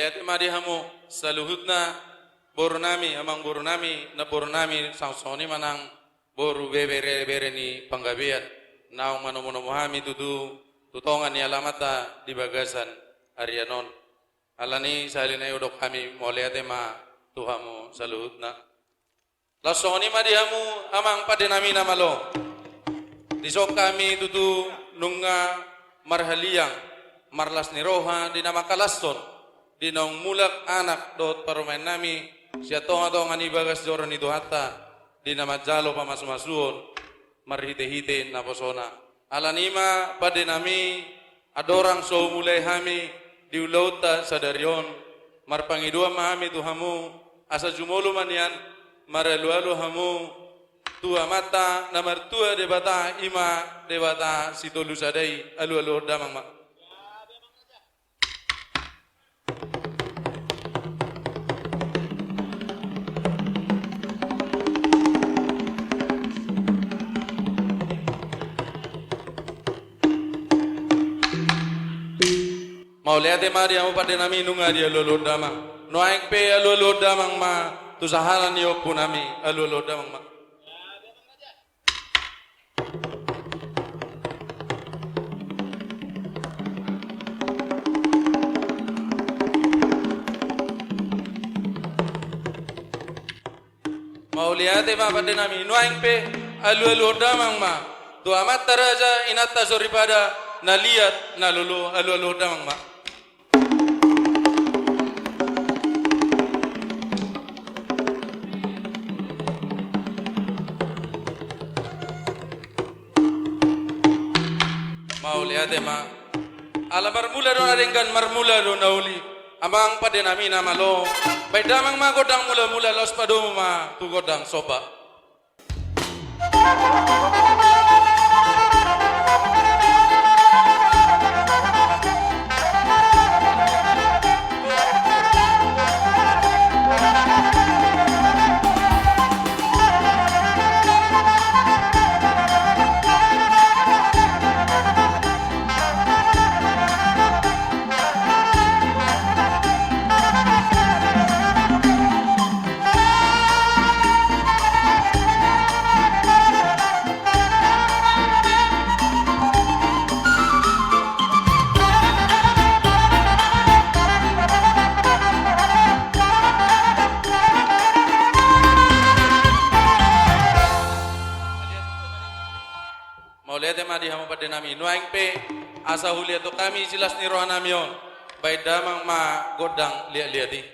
Mauliat madi hamu saluhutna boru nami amang boru nami na boru nami sangsoni manang boru bebere ni panggabiat naung manomo hami tutongan ni alamata di bagasan Arianon alani salina udok kami mauliat ma tuhamu saluhutna lasoni madi hamu amang pade nami namalo disok kami tutu nunga marhaliang marlas ni roha di nama kalaston di nong mulak anak dot parumain nami siya tonga ni bagas joran itu hatta di nama jalo pamasumasuon marhite-hite na posona alanima pada nami adorang so mulai hami di ulauta sadarion marpangidua mahami tuhamu asa jumolo manian maralu-alu hamu tua mata namar tua debata ima debata situlu sadai alu-alu damang mak Mauliat mari amu pada nami nunga dia lolo damang no aing pe lolo damang ma tu sahalan yo punami lolo damang ma Mauliat ma pada nami no aing pe lolo damang ma tu amat taraja inata soripada na liat na lolo damang ma Mauliat ma ala marmula do naringgan marmula do nauli amang pada nami namalo baik damang ma godang mula los padu ma tu godang soba Mauliat madi hamu pada nami no aing pe asa hulia to kami jelas ni rohanamion baik damang ma godang liat-liati